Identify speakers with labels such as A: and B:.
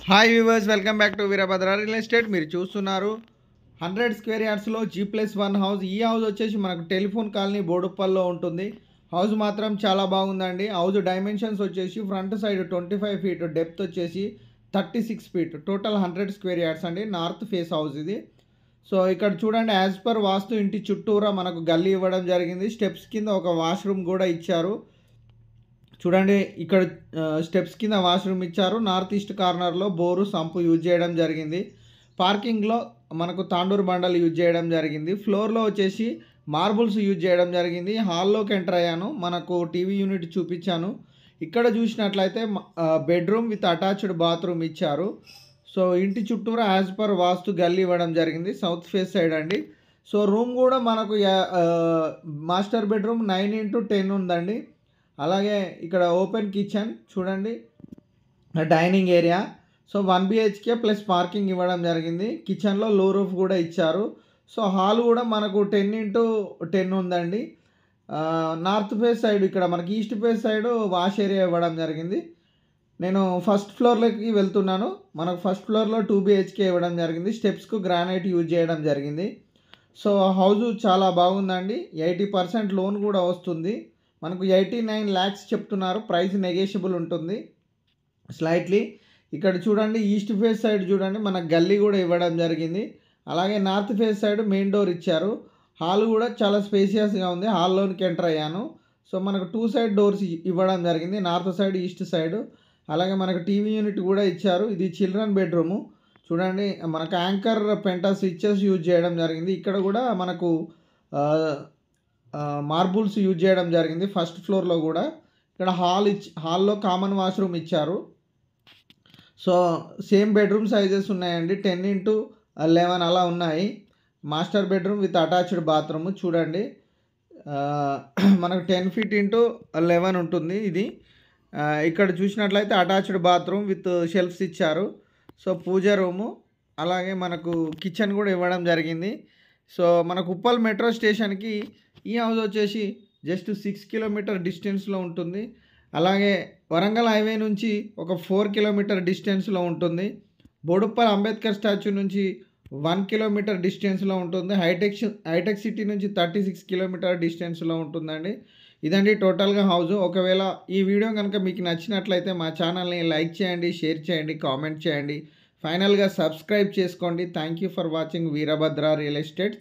A: Hi viewers, welcome back to Veerabhadra real estate. మీరు చూస్తున్నారు 100 square యార్డ్స్లో G+1 house. ఈ house వచ్చేసి మనకు టెలిఫోన్ కాలనీ బోడుప్పల్లో ఉంటుంది. హౌస్ మాత్రం చాలా బాగుందండి. హౌస్ డైమెన్షన్స్ వచ్చేసి ఫ్రంట్ సైడ్ 25 ఫీట్, డెప్త్ వచ్చేసి 36 ఫీట్, టోటల్ 100 స్క్వేర్ యార్డ్స్ అండి. నార్త్ ఫేస్ హౌస్ ఇది. సో ఇక్కడ చూడండి, యాజ్ పర్ వాస్తు ఇంటి చుట్టూరా మనకు గల్లీ ఇవ్వడం జరిగింది. స్టెప్స్ కింద ఒక వాష్రూమ్ కూడా ఇచ్చారు. చూడండి, ఇక్కడ స్టెప్స్ కింద వాష్రూమ్ ఇచ్చారు. నార్త్ ఈస్ట్ కార్నర్లో బోరు సంపు యూజ్ చేయడం జరిగింది. పార్కింగ్లో మనకు తాండూరు బండలు యూజ్ చేయడం జరిగింది. ఫ్లోర్లో వచ్చేసి మార్బుల్స్ యూజ్ చేయడం జరిగింది. హాల్లోకి ఎంటర్ అయ్యాను, మనకు టీవీ యూనిట్ చూపించాను. ఇక్కడ చూసినట్లయితే బెడ్రూమ్ విత్ అటాచ్డ్ బాత్రూమ్ ఇచ్చారు. సో ఇంటి చుట్టూరా యాజ్ పర్ వాస్తు గల్లీ ఇవ్వడం జరిగింది. సౌత్ ఫేస్ సైడ్ అండి. సో రూమ్ కూడా మనకు మాస్టర్ బెడ్రూమ్ 9x10 ఉందండి. అలాగే ఇక్కడ ఓపెన్ కిచెన్ చూడండి, dining area. So 1 BHK plus parking ఇవ్వడం జరిగింది. కిచెన్లో లో రూఫ్ కూడా ఇచ్చారు. సో హాల్ కూడా మనకు 10x10 ఉందండి. నార్త్ ఫేస్ సైడ్, ఇక్కడ మనకి east face side wash area ఇవ్వడం జరిగింది. నేను ఫస్ట్ ఫ్లోర్లోకి వెళ్తున్నాను. మనకు ఫస్ట్ ఫ్లోర్లో 2 BHK ఇవ్వడం జరిగింది. స్టెప్స్కు గ్రానైట్ యూజ్ చేయడం జరిగింది. సో హౌస్ చాలా బాగుందండి. 80% లోన్ కూడా వస్తుంది. మనకు 89 lakhs చెప్తున్నారు. ప్రైస్ నెగోషియబుల్ ఉంటుంది స్లైట్లీ. ఇక్కడ చూడండి, ఈస్ట్ ఫేస్ సైడ్ చూడండి, మనకు గల్లీ కూడా ఇవ్వడం జరిగింది. అలాగే north face side main door ఇచ్చారు. హాల్ కూడా చాలా స్పేసియస్గా ఉంది. హాల్లోనికి ఎంటర్ అయ్యాను. సో మనకు 2 సైడ్ డోర్స్ ఇవ్వడం జరిగింది, నార్త్ సైడ్ ఈస్ట్ సైడ్. అలాగే మనకు టీవీ యూనిట్ కూడా ఇచ్చారు. ఇది చిల్డ్రన్ బెడ్రూము. చూడండి, మనకు యాంకర్ పెంటా స్విచ్చెస్ యూజ్ చేయడం జరిగింది. ఇక్కడ కూడా మనకు మార్బుల్స్ యూజ్ చేయడం జరిగింది ఫస్ట్ ఫ్లోర్లో కూడా. ఇక్కడ హాల్లో కామన్ వాష్రూమ్ ఇచ్చారు. సో సేమ్ బెడ్రూమ్ సైజెస్ ఉన్నాయండి, 10x11 అలా ఉన్నాయి. Master bedroom with attached bathroom చూడండి, మనకు 10 feet x 11 ఉంటుంది ఇది. ఇక్కడ చూసినట్లయితే అటాచ్డ్ బాత్రూమ్ విత్ షెల్ఫ్స్ ఇచ్చారు. సో పూజ రూము, అలాగే మనకు కిచెన్ కూడా ఇవ్వడం జరిగింది. సో మనకు ఉప్పల్ మెట్రో స్టేషన్కి ఈ హౌస్ వచ్చేసి జస్ట్ 6 kilometer డిస్టెన్స్లో ఉంటుంది. అలాగే వరంగల్ హైవే నుంచి ఒక 4 kilometer డిస్టెన్స్లో ఉంటుంది. బోడుప్పల్ అంబేద్కర్ స్టాచ్యూ నుంచి 1 kilometer డిస్టెన్స్లో ఉంటుంది. హైటెక్ సిటీ నుంచి 36 kilometer డిస్టెన్స్లో ఉంటుందండి. ఇదండి టోటల్గా హౌస్. ఒకవేళ ఈ వీడియో కనుక మీకు నచ్చినట్లయితే మా ఛానల్ని లైక్ చేయండి, షేర్ చేయండి, కామెంట్ చేయండి, ఫైనల్గా సబ్స్క్రైబ్ చేసుకోండి. Thank you for watching Veerabhadra real estate.